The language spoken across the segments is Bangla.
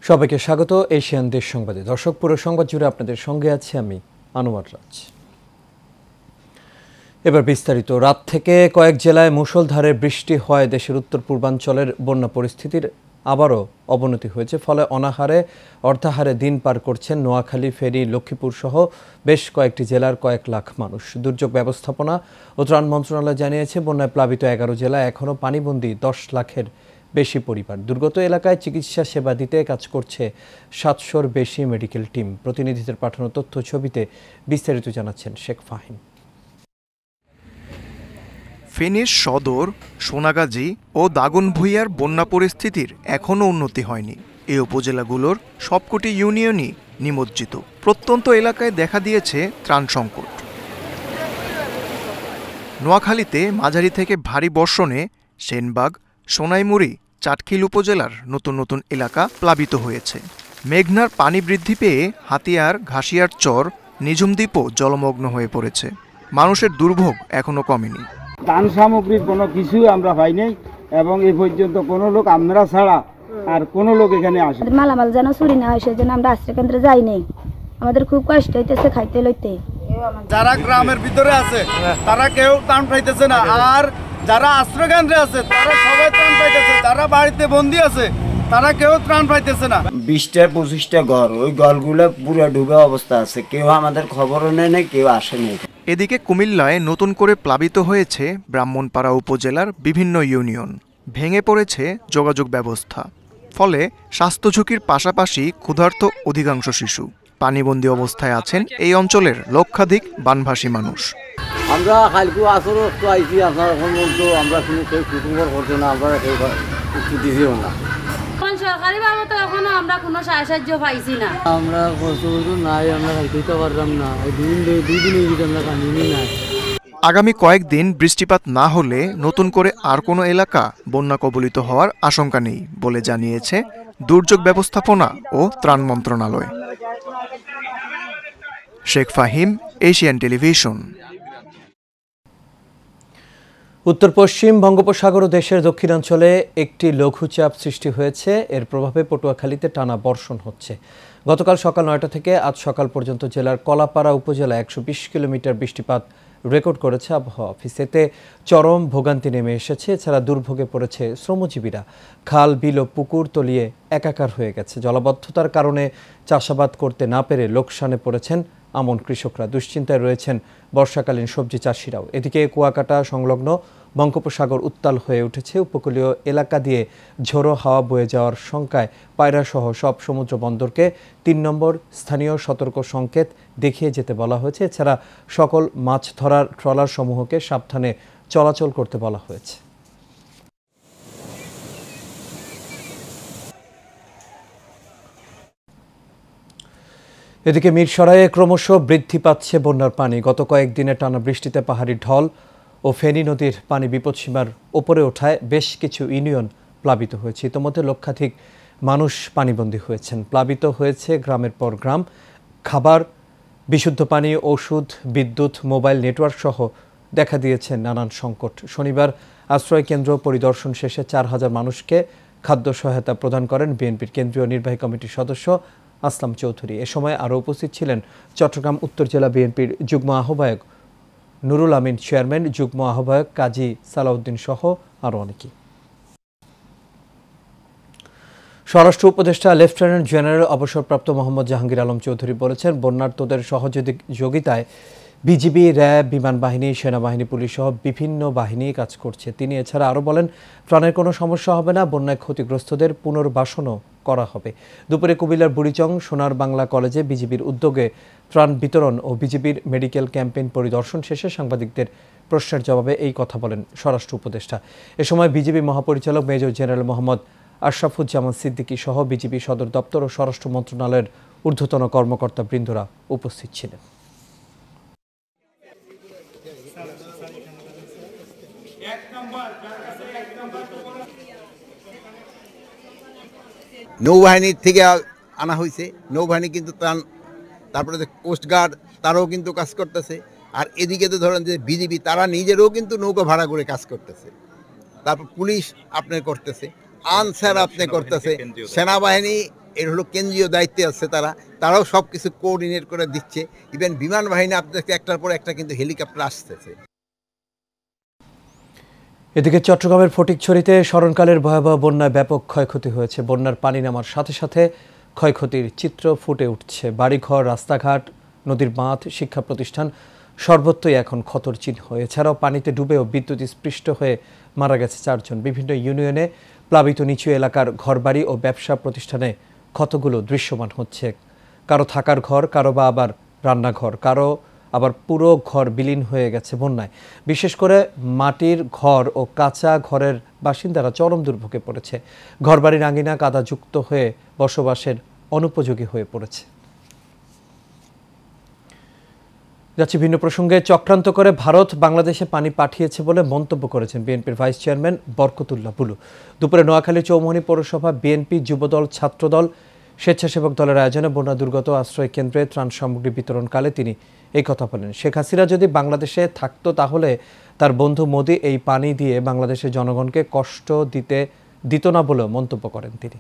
সবাইকে স্বাগত এশিয়ান দেশ সংবাদে। দর্শক, পুরো সংবাদ জুড়ে আপনাদের সঙ্গে আছি আমি আনোয়ার রাজ। এবার বিস্তারিত। রাত থেকে কয়েক জেলায় মুষলধারে বৃষ্টি হয় দেশের উত্তর পূর্বাঞ্চলের বন্যা পরিস্থিতির আবারও অবনতি হয়েছে। ফলে অনাহারে অর্ধাহারে দিন পার করছেন নোয়াখালী, ফেনী, লক্ষ্মীপুর সহ বেশ কয়েকটি জেলার কয়েক লাখ মানুষ। দুর্যোগ ব্যবস্থাপনা ও ত্রাণ মন্ত্রণালয় জানিয়েছে, বন্যায় প্লাবিত 11 জেলায় এখনও পানিবন্দী 10 লাখের বেশি পরিবার। দুর্গত এলাকায় চিকিৎসা সেবা দিতে কাজ করছে 700-র বেশি মেডিকেল টিম। প্রতিনিধিদের পাঠানো তথ্য ছবিতে বিস্তারিত জানাচ্ছেন শেখ ফাহিম। ফেনীর সদর, সোনাগাজী ও দাগনভূঞার বন্যা পরিস্থিতির এখনও উন্নতি হয়নি। এই উপজেলাগুলোর সবকটি ইউনিয়নই নিমজ্জিত। প্রত্যন্ত এলাকায় দেখা দিয়েছে ত্রাণ সংকট। নোয়াখালীতে মাঝারি থেকে ভারী বর্ষণে সেনবাগ, সোনাইমুড়ি, চাটখিল উপজেলার নতুন নতুন এলাকা প্লাবিত হয়েছে। মেঘনার পানি বৃদ্ধি পেয়ে হাতিয়ার, ঘাসিয়ার চর, নিঝুম দ্বীপও জলমগ্ন হয়ে পড়েছে। মানুষের দুর্ভোগ এখনো কমেনি। ত্রাণ সামগ্রীর কোনো কিছু আমরা পাই নাই এবং এই পর্যন্ত কোনো লোক আমরা ছাড়া আর কোনো লোক এখানে আসে। মালামাল যেন চুরি না হয় সেজন্য আমরা আশ্রয় কেন্দ্রে যাই নাই। আমাদের খুব কষ্ট হইতেছে খাইতে লইতে। যারা গ্রামের ভিতরে আছে তারা কেউ ত্রাণ পাইতেছে না, আর যারা আশ্রয় কেন্দ্রে আছে তারা সবাই ত্রাণ পাইতেছে। যারা বাড়িতে বন্দি আছে তারা কেউ ত্রাণ পাইতেছে না। 20-25টা ঘর, ওই ঘরগুলো পুরো ডুবে অবস্থা আছে। কেউ আমাদের খবরও নেয় না, কেউ আসেনি। এদিকে কুমিল্লায় নতুন করে প্লাবিত হয়েছে ব্রাহ্মণপাড়া উপজেলার বিভিন্ন ইউনিয়ন। ভেঙে পড়েছে যোগাযোগ ব্যবস্থা। ফলে স্বাস্থ্য ঝুঁকির পাশাপাশি ক্ষুধার্ত অধিকাংশ শিশু। পানিবন্দী অবস্থায় আছেন এই অঞ্চলের লক্ষাধিক বানভাসী মানুষ। আমরা কালকে আসর আইছি, আপনার এখন বলতো আমরা কোনো কেউ কুটুম্বর করছে না, আমরা কেউ কিছু দিছিও না। সরকারি ভাবে তো এখনো আমরা কোনো সাহায্য পাইছি না। আমরা কষ্ট নাই, আমরা খাইতে পারলাম না। দুই দিন আমরা কাহিনী নাই। আগামী কয়েকদিন বৃষ্টিপাত না হলে নতুন করে আর কোনো এলাকা বন্যা কবলিত হওয়ার আশঙ্কা নেই বলে জানিয়েছে দুর্যোগ ব্যবস্থাপনা ও ত্রাণ মন্ত্রণালয়। Sheikh Fahim, Asian television. উত্তর পশ্চিম বঙ্গোপসাগর ও দেশের দক্ষিণাঞ্চলে একটি লঘুচাপ সৃষ্টি হয়েছে। এর প্রভাবে পটুয়াখালীতে টানা বর্ষণ হচ্ছে। গতকাল সকাল 9টা থেকে আজ সকাল পর্যন্ত জেলার কলাপাড়া উপজেলায় 120 কিলোমিটার বৃষ্টিপাত রেকর্ড করেছে আবহাওয়া অফিস। এতে চরম ভোগান্তি নেমে এসেছে। এছাড়া দুর্ভোগে পড়েছে শ্রমজীবীরা। খাল, বিল ও পুকুর তলিয়ে একাকার হয়ে গেছে। জলাবদ্ধতার কারণে চাষাবাদ করতে না পেরে লোকসানে পড়েছেন আমন কৃষকরা। দুশ্চিন্তায় রয়েছেন বর্ষাকালীন সবজি চাষিরাও। এদিকে কুয়াকাটা সংলগ্ন বঙ্গোপসাগর উত্তাল হয়ে উঠেছে। উপকূলীয় এলাকা দিয়ে ঝোড়ো হাওয়া বয়ে যাওয়ার শঙ্কায় পায়রাসহ সব সমুদ্র বন্দরকে 3 নম্বর স্থানীয় সতর্ক সংকেত দেখিয়ে যেতে বলা হয়েছে। এছাড়া সকল মাছ ধরার ট্রলার সমূহকে সাবধানে চলাচল করতে বলা হয়েছে। এদিকে মিরসরাইয়ে ক্রমশ বৃদ্ধি পাচ্ছে বন্যার পানি। গত কয়েকদিনে টানা বৃষ্টিতে পাহাড়ি ঢল ও ফেনী নদীর পানি বিপদসীমার ওপরে ওঠায় বেশ কিছু ইউনিয়ন প্লাবিত হয়েছে। ইতোমধ্যে লক্ষাধিক মানুষ পানিবন্দী হয়েছেন। প্লাবিত হয়েছে গ্রামের পর গ্রাম। খাবার, বিশুদ্ধ পানি, ওষুধ, বিদ্যুৎ, মোবাইল নেটওয়ার্ক সহ দেখা দিয়েছে নানান সংকট। শনিবার আশ্রয় কেন্দ্র পরিদর্শন শেষে 4000 মানুষকে খাদ্য সহায়তা প্রদান করেন বিএনপির কেন্দ্রীয় নির্বাহী কমিটির সদস্য আসলাম চৌধুরী। এ সময় আরও উপস্থিত ছিলেন চট্টগ্রাম উত্তর জেলা বিএনপির যুগ্ম আহ্বায়ক নুরুল আমিন, চেয়ারম্যান, যুগ্ম আহ্বায়ক কাজী সালাউদ্দিন সহ আরও অনেকে। স্বরাষ্ট্র উপদেষ্টা লেফটেন্যান্ট জেনারেল অবসরপ্রাপ্ত মোহাম্মদ জাহাঙ্গীর আলম চৌধুরী বলেছেন, বন্যার্তদের সহযোগিতায় বিজিবি, র্যাব, বিমান বাহিনী, সেনাবাহিনী, পুলিশ সহ বিভিন্ন বাহিনী কাজ করছে। তিনি এছাড়া আরও বলেন, ত্রাণের কোনো সমস্যা হবে না, বন্যায় ক্ষতিগ্রস্তদের পুনর্বাসনও করা হবে। দুপুরে কুমিল্লার বুড়িচং সোনার বাংলা কলেজে বিজিবির উদ্যোগে ত্রাণ বিতরণ ও বিজিবির মেডিকেল ক্যাম্পেইন পরিদর্শন শেষে সাংবাদিকদের প্রশ্নের জবাবে এই কথা বলেন স্বরাষ্ট্র উপদেষ্টা। এ সময় বিজিবি মহাপরিচালক মেজর জেনারেল মোহাম্মদ আশরাফুজ্জামান সিদ্দিকী সহ বিজিবি সদর দপ্তর ও স্বরাষ্ট্র মন্ত্রণালয়ের ঊর্ধ্বতন কর্মকর্তা বৃন্দরা উপস্থিত ছিলেন। নৌবাহিনীর থেকে আনা হয়েছে। নৌবাহিনী কিন্তু তারপরে যে কোস্টগার্ড তারাও কিন্তু কাজ করতেছে। আর এদিকে তো ধরেন যে বিজিবি তারা নিজেরও কিন্তু নৌকা ভাড়া করে কাজ করতেছে। তারপর পুলিশ আপনি করতেছে, আনসার আপনি করতেছে, সেনাবাহিনী এর হলো কেন্দ্রীয় দায়িত্বে আছে, তারাও সব কিছু কোঅর্ডিনেট করে দিচ্ছে। ইভেন বিমান বাহিনী আপনাদের একটার পর একটা কিন্তু হেলিকপ্টার আসতেছে। এদিকে চট্টগ্রামের ফটিকছড়িতে স্মরণকালের ভয়াবহ বন্যায় ব্যাপক ক্ষয়ক্ষতি হয়েছে। বন্যার পানি নামার সাথে সাথে ক্ষয়ক্ষতির চিত্র ফুটে উঠছে। বাড়িঘর, রাস্তাঘাট, নদীর বাঁধ, শিক্ষা প্রতিষ্ঠান সর্বত্রই এখন ক্ষতর চিহ্ন। এছাড়াও পানিতে ডুবেও বিদ্যুৎ স্পৃষ্ট হয়ে মারা গেছে 4 জন। বিভিন্ন ইউনিয়নে প্লাবিত নিচু এলাকার ঘরবাড়ি ও ব্যবসা প্রতিষ্ঠানে ক্ষতগুলো দৃশ্যমান হচ্ছে। কারো থাকার ঘর, কারো বা আবার রান্নাঘর, কারো আবার পুরো ঘর বিলীন হয়ে গেছে বন্যায়। বিশেষ করে মাটির ঘর ও কাঁচা ঘরের বাসিন্দারা চরম দুর্ভোগে পড়েছে। ঘরবাড়ির আঙিনা কাদাযুক্ত হয়ে বসবাসের অনুপযোগী হয়ে পড়েছে। যাচ্ছি ভিন্ন প্রসঙ্গে। চক্রান্ত করে ভারত বাংলাদেশে পানি পাঠিয়েছে বলে মন্তব্য করেছেন বিএনপির ভাইস চেয়ারম্যান বরকতুল্লাহ বুলু। দুপুরে নোয়াখালী চৌমুহনী পৌরসভা বিএনপি, যুবদল, ছাত্রদল, স্বেচ্ছাসেবক দলের আয়োজনে বন্যা দুর্গত আশ্রয় কেন্দ্রে ত্রাণ সামগ্রী বিতরণকালে তিনি এই কথা বলেন। শেখ হাসিনা যদি বাংলাদেশে থাকতো তাহলে তার বন্ধু মোদি এই পানি দিয়ে বাংলাদেশের জনগণকে কষ্ট দিত না বলেও মন্তব্য করেন তিনি।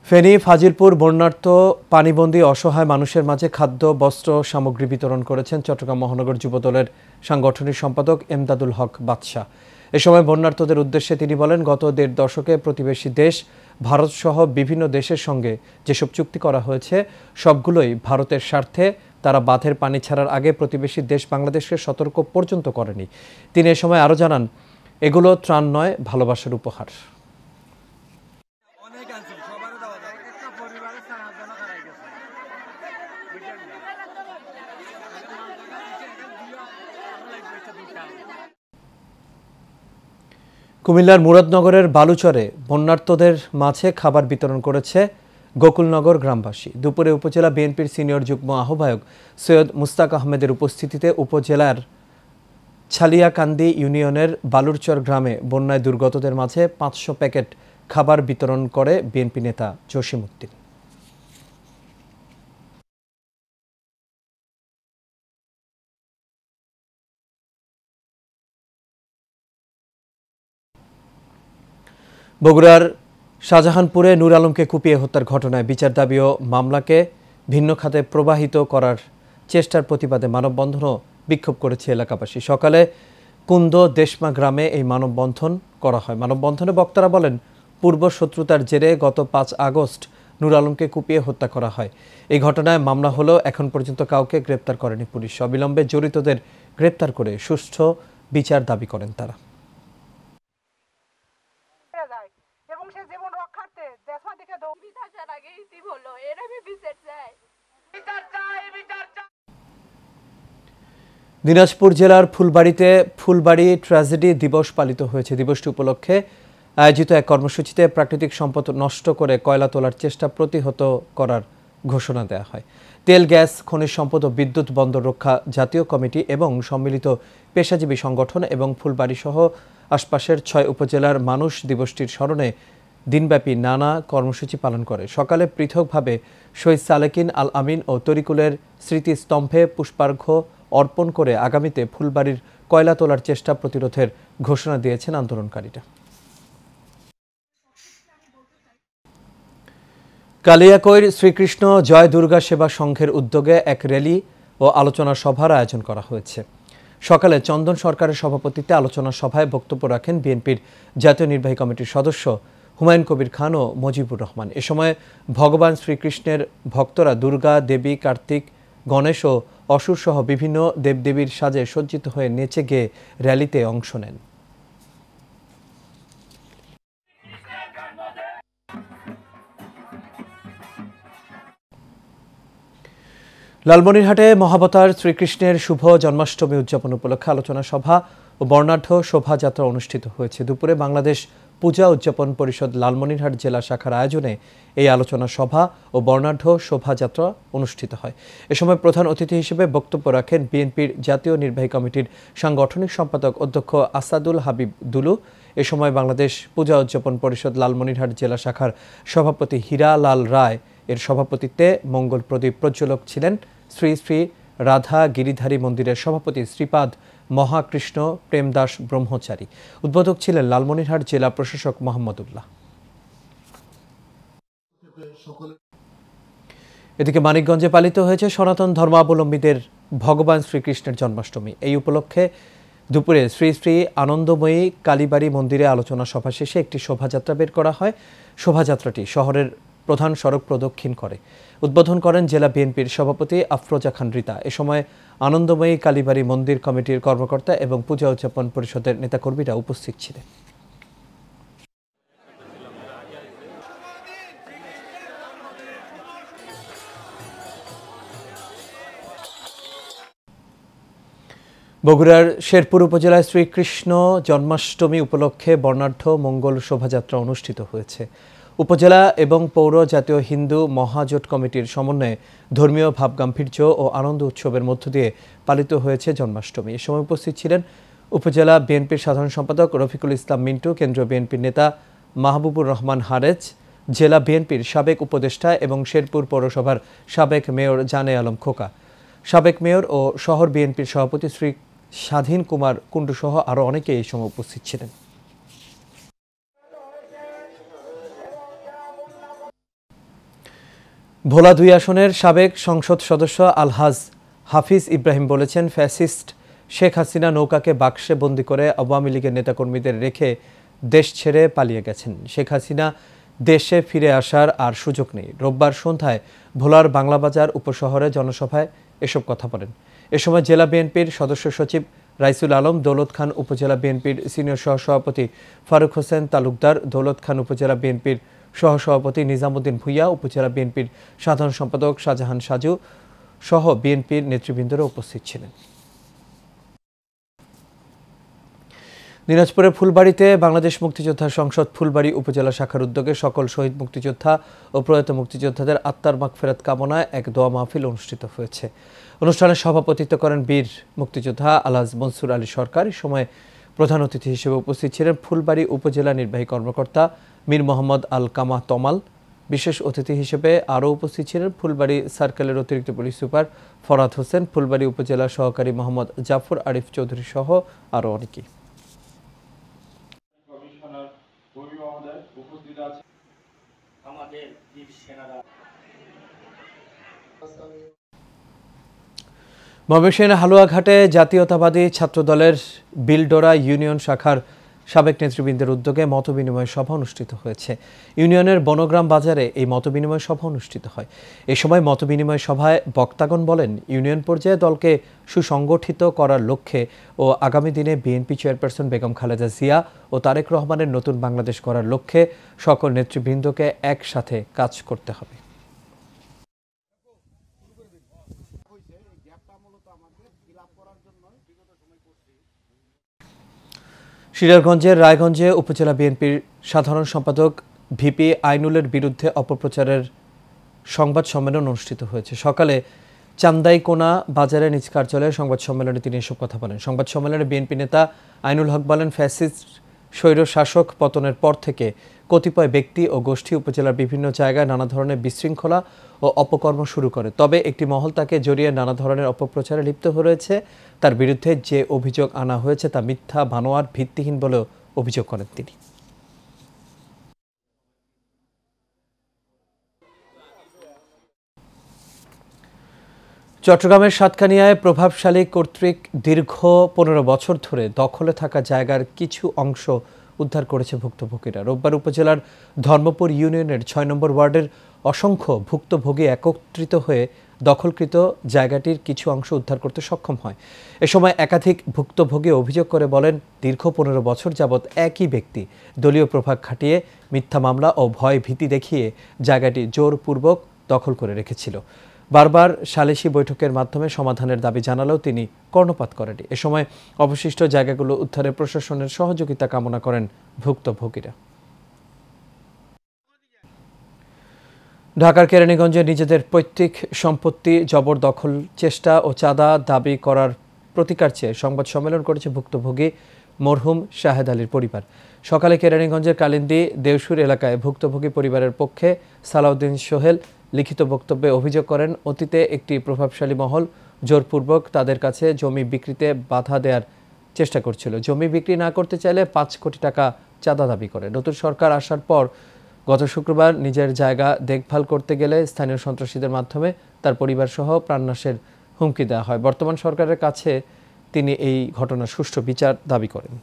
ফেনী, ফাজিলপুর বন্যার্ত পানিবন্দী অসহায় মানুষের মাঝে খাদ্য, বস্ত্র সামগ্রী বিতরণ করেছেন চট্টগ্রাম মহানগর যুবদলের সাংগঠনিক সম্পাদক এমদাদুল হক বাদশা। এ সময় বন্যার্তদের উদ্দেশ্যে তিনি বলেন, গত 1.5 দশকে প্রতিবেশী দেশ ভারত সহ বিভিন্ন দেশের সঙ্গে যেসব চুক্তি করা হয়েছে সবগুলোই ভারতের স্বার্থে। তারা বাঁধের পানি ছাড়ার আগে প্রতিবেশী দেশ বাংলাদেশকে সতর্ক পর্যন্ত করেনি। তিনি এ সময় আরও জানান, এগুলো ত্রাণ নয়, ভালোবাসার উপহার। কুমিল্লার মুরাদনগরের বালুচরে বন্যার্তদের মাঝে খাবার বিতরণ করেছে গোকুলনগর গ্রামবাসী। দুপুরে উপজেলা বিএনপির সিনিয়র যুগ্ম আহ্বায়ক সৈয়দ মুস্তাক আহমেদের উপস্থিতিতে উপজেলার ছালিয়াকান্দি ইউনিয়নের বালুরচর গ্রামে বন্যায় দুর্গতদের মাঝে 500 প্যাকেট খাবার বিতরণ করে বিএনপি নেতা জসিম উদ্দিন। বগুড়ার শাহজাহানপুরে নূর আলমকে কুপিয়ে হত্যার ঘটনায় বিচার দাবি ও মামলাকে ভিন্ন খাতে প্রবাহিত করার চেষ্টার প্রতিবাদে মানববন্ধন ও বিক্ষোভ করেছে এলাকাবাসী। সকালে কুন্দ দেশমা গ্রামে এই মানববন্ধন করা হয়। মানববন্ধনে বক্তারা বলেন, পূর্ব শত্রুতার জেরে গত 5 আগস্ট নূর আলমকে কুপিয়ে হত্যা করা হয়। এই ঘটনায় মামলা হলেও এখন পর্যন্ত কাউকে গ্রেপ্তার করেনি পুলিশ। অবিলম্বে জড়িতদের গ্রেপ্তার করে সুষ্ঠু বিচার দাবি করেন তারা। দিনাজপুর জেলার ফুলবাড়িতে ফুলবাড়ি ট্র্যাজেডি দিবস পালিত হয়েছে। দিবসটি উপলক্ষে আয়োজিত এক কর্মসূচিতে প্রাকৃতিক সম্পদ নষ্ট করে কয়লা তোলার চেষ্টা প্রতিহত করার ঘোষণা দেওয়া হয়। তেল, গ্যাস, খনিজ সম্পদ ও বিদ্যুৎ বন্দর রক্ষা জাতীয় কমিটি এবং সম্মিলিত পেশাজীবী সংগঠন এবং ফুলবাড়ি সহ আশপাশের 6 উপজেলার মানুষ দিবসটির স্মরণে দিনব্যাপী নানা কর্মসূচি পালন করে। সকালে পৃথকভাবে শহীদ সালেকিন আল আমিন ও তরিকুলের স্মৃতিস্তম্ভে পুষ্পার্ঘ্য অর্পণ করে আগামীতে ফুলবাড়ির কয়লা তোলার চেষ্টা প্রতিরোধের ঘোষণা দিয়েছেন আন্দোলনকারীরা। কালিয়াকৈর শ্রীকৃষ্ণ জয় দুর্গা সেবা সংঘের উদ্যোগে এক র্যালি ও আলোচনা সভার আয়োজন করা হয়েছে। সকালে চন্দন সরকারের সভাপতিত্বে আলোচনা সভায় বক্তব্য রাখেন বিএনপির জাতীয় নির্বাহী কমিটির সদস্য হুমায়ুন কবির খান ও মুজিবুর রহমান। এ সময় ভগবান শ্রীকৃষ্ণের ভক্তরা দুর্গা, দেবী, কার্তিক, গণেশ ও অসুর সহ বিভিন্ন দেবদেবীর সাজে সজ্জিত হয়ে নেচে গেয়ে র্যালিতে অংশ নেন। লালমনিরহাটে মহাবতার শ্রীকৃষ্ণের শুভ জন্মাষ্টমী উদযাপন উপলক্ষে আলোচনা সভা ও বর্ণাঢ্য শোভাযাত্রা অনুষ্ঠিত হয়েছে। দুপুরে বাংলাদেশ পূজা উদযাপন পরিষদ লালমনিরহাট জেলা শাখার আয়োজনে এই আলোচনা সভা ও বর্ণাঢ্য শোভাযাত্রা অনুষ্ঠিত হয়। এ সময় প্রধান অতিথি হিসেবে বক্তব্য রাখেন বিএনপির জাতীয় নির্বাহী কমিটির সাংগঠনিক সম্পাদক অধ্যক্ষ আসাদুল হাবিব দুলু। এ সময় বাংলাদেশ পূজা উদযাপন পরিষদ লালমনিরহাট জেলা শাখার সভাপতি হীরা লাল রায় এর সভাপতিত্বে মঙ্গল প্রদীপ প্রজ্বলক ছিলেন শ্রী শ্রী রাধা গিরিধারী মন্দিরের সভাপতি শ্রীপাদ মহাকৃষ্ণ প্রেমদাস ব্রহ্মচারী। উদ্বোধক ছিলেন লালমনিরহাট জেলা প্রশাসক মোহাম্মদুল্লাহ। এদিকে মানিকগঞ্জে পালিত হয়েছে সনাতন ধর্মাবলম্বীদের ভগবান শ্রীকৃষ্ণের জন্মাষ্টমী। এই উপলক্ষে দুপুরে শ্রী শ্রী আনন্দময়ী কালীবাড়ি মন্দিরে আলোচনা সভা শেষে একটি শোভাযাত্রা বের করা হয়। শোভাযাত্রাটি শহরের প্রধান সড়ক প্রদক্ষিণ করে। উদ্বোধন করেন জেলা বিএনপির সভাপতি আফরোজা খান রিতা। এ সময় আনন্দময়ী কালীবাড়ি মন্দির কমিটির কর্মকর্তা এবং পূজা উদযাপন পরিষদের নেতাকর্মীরা উপস্থিত ছিলেন। বগুড়ার শেরপুর উপজেলায় শ্রীকৃষ্ণ জন্মাষ্টমী উপলক্ষে বর্ণাঢ্য মঙ্গল শোভাযাত্রা অনুষ্ঠিত হয়েছে। উপজেলা এবং পৌর জাতীয় হিন্দু মহাজোট কমিটির সমন্বয়ে ধর্মীয় ভাবগাম্ভীর্য ও আনন্দ উৎসবের মধ্য দিয়ে পালিত হয়েছে জন্মাষ্টমী। এ সময় উপস্থিত ছিলেন উপজেলা বিএনপির সাধারণ সম্পাদক রফিকুল ইসলাম মিন্টু, কেন্দ্রীয় বিএনপির নেতা মাহবুবুর রহমান হারেজ, জেলা বিএনপির সাবেক উপদেষ্টা এবং শেরপুর পৌরসভার সাবেক মেয়র জানে আলম খোকা, সাবেক মেয়র ও শহর বিএনপির সভাপতি শ্রী স্বাধীন কুমার কুণ্ডু সহ আরও অনেকে এই সময় উপস্থিত ছিলেন। ভোলা ২ আসনের সাবেক সংসদ সদস্য আলহাজ হাফিজ ইব্রাহিম বলেছেন, ফ্যাসিস্ট শেখ হাসিনা নৌকাকে বাক্সে বন্দী করে আওয়ামী লীগের নেতাকর্মীদের রেখে দেশ ছেড়ে পালিয়ে গেছেন। শেখ হাসিনা দেশে ফিরে আসার আর সুযোগ নেই। রোববার সন্ধ্যায় ভোলার বাংলাবাজার উপশহরে জনসভায় এসব কথা বলেন। এ সময় জেলা বিএনপির সদস্য সচিব রাইসুল আলম, দৌলত খান উপজেলা বিএনপির সিনিয়র সহসভাপতি ফারুক হোসেন তালুকদার, দৌলত খান উপজেলা বিএনপির সহসভাপতি নিজামুদ্দিন ভুইয়া, উপজেলা বিএনপির সাধারণ সম্পাদক শাহজাহান সাজু সহ বিএনপির নেতৃবৃন্দরা উপস্থিত ছিলেন। দিনাজপুরের ফুলবাড়িতে বাংলাদেশ মুক্তিযোদ্ধা সংসদ ফুলবাড়ি উপজেলা শাখার উদ্যোগে সকল শহীদ মুক্তিযোদ্ধা ও প্রয়াত মুক্তিযোদ্ধাদের আত্মার মাগফিরাত কামনায় এক দোয়া মাহফিল অনুষ্ঠিত হয়েছে। অনুষ্ঠানে সভাপতিত্ব করেন বীর মুক্তিযোদ্ধা আলহাজ মনসুর আলী সরকার। এই সময় প্রধান অতিথি হিসেবে উপস্থিত ছিলেন ফুলবাড়ি উপজেলা নির্বাহী কর্মকর্তা মীর মোহাম্মদ আল কামা তমাল। বিশেষ অতিথি হিসেবে আরও উপস্থিত ছিলেন ফুলবাড়ি সার্কেলের অতিরিক্ত পুলিশ সুপার ফরাদ হোসেন, ফুলবাড়ি উপজেলা সহকারী মোহাম্মদ জাফর আরিফ চৌধুরী সহ আরও অনেকেই। ময়মনসিংহের হালুয়াঘাটে জাতীয়তাবাদী ছাত্রদলের বিলডোরা ইউনিয়ন শাখার সাবেক নেতৃবৃন্দের উদ্যোগে মতবিনিময় সভা অনুষ্ঠিত হয়েছে। ইউনিয়নের বনগ্রাম বাজারে এই মতবিনিময় সভা অনুষ্ঠিত হয়। এ সময় মতবিনিময় সভায় বক্তাগণ বলেন, ইউনিয়ন পর্যায়ে দলকে সুসংগঠিত করার লক্ষ্যে ও আগামী দিনে বিএনপি চেয়ারপারসন বেগম খালেদা জিয়া ও তারেক রহমানের নতুন বাংলাদেশ করার লক্ষ্যে সকল নেতৃবৃন্দকে একসাথে কাজ করতে হবে। সিরাজগঞ্জের রায়গঞ্জে উপজেলা বিএনপির সাধারণ সম্পাদক ভিপি আইনুলের বিরুদ্ধে অপপ্রচারের সংবাদ সম্মেলন অনুষ্ঠিত হয়েছে। সকালে চান্দাইকোনা বাজারে নিজ কার্যালয়ে সংবাদ সম্মেলনে তিনি এসব কথা বলেন। সংবাদ সম্মেলনে বিএনপি নেতা আইনুল হক বলেন, ফ্যাসিস্ট স্বৈরশাসক পতনের পর থেকে কতিপয় ব্যক্তি ও গোষ্ঠী উপজেলার বিভিন্ন জায়গায় নানা ধরনের বিশৃঙ্খলা ও অপকর্ম শুরু করে। তবে একটি মহল তাকে জড়িয়ে নানা ধরনের অপপ্রচারে লিপ্ত হয়েছে। তার বিরুদ্ধে যে অভিযোগ আনা হয়েছে তা মিথ্যা, বানোয়ার, ভিত্তিহীন বলেও অভিযোগ করেন তিনি। চট্টগ্রামের সাতকানিয়ায় প্রভাবশালী কর্তৃক দীর্ঘ ১৫ বছর ধরে দখলে থাকা জায়গার কিছু অংশ উদ্ধার করেছে ভুক্তভোগীরা। রোববার উপজেলার ধর্মপুর ইউনিয়নের ৬ নম্বর ওয়ার্ডের অসংখ্য ভুক্তভোগী একত্রিত হয়ে দখলকৃত জায়গাটির কিছু অংশ উদ্ধার করতে সক্ষম হয়। এ সময় একাধিক ভুক্তভোগী অভিযোগ করে বলেন, দীর্ঘ ১৫ বছর যাবৎ একই ব্যক্তি দলীয় প্রভাব খাটিয়ে মিথ্যা মামলা ও ভয় ভীতি দেখিয়ে জায়গাটি জোরপূর্বক দখল করে রেখেছিল। বারবার সালিশি বৈঠকের মাধ্যমে সমাধানের দাবি জানালেও তিনি কর্ণপাত করেনি। এ সময় অবশিষ্ট জায়গাগুলো উদ্ধারে প্রশাসনের সহযোগিতা কামনা করেন ভুক্তভোগীরা। ঢাকার কেরানীগঞ্জে নিজেদের পৈতৃক সম্পত্তি জবরদখল চেষ্টা ও চাঁদা দাবি করার প্রতিকার চেয়ে সংবাদ সম্মেলন করেছে ভুক্তভোগী মরহুম শাহেদ আলীর পরিবার। সকালে কেরানীগঞ্জের কালিন্দী দেওসুর এলাকায় ভুক্তভোগী পরিবারের পক্ষে সালাউদ্দিন সোহেল লিখিত বক্তব্যে অভিযোগ করেন, অতীতে একটি প্রভাবশালী মহল জোরপূর্বক তাদের কাছে জমি বিক্রিতে বাধা দেওয়ার চেষ্টা করছিল। জমি বিক্রি না করতে চাইলে 5 কোটি টাকা চাঁদা দাবি করে। নতুন সরকার আসার পর গত শুক্রবার নিজের জায়গা দেখভাল করতে গেলে স্থানীয় সন্ত্রাসীদের মাধ্যমে তার পরিবারসহ প্রাণনাশের হুমকি দেওয়া হয়। বর্তমান সরকারের কাছে তিনি এই ঘটনার সুষ্ঠু বিচার দাবি করেন।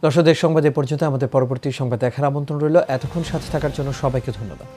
দর্শক, দেশ সংবাদ এ পর্যন্ত। আমাদের পরবর্তী সংবাদ দেখার আমন্ত্রণ রইল। এতক্ষণ সাথে থাকার জন্য সবাইকে ধন্যবাদ।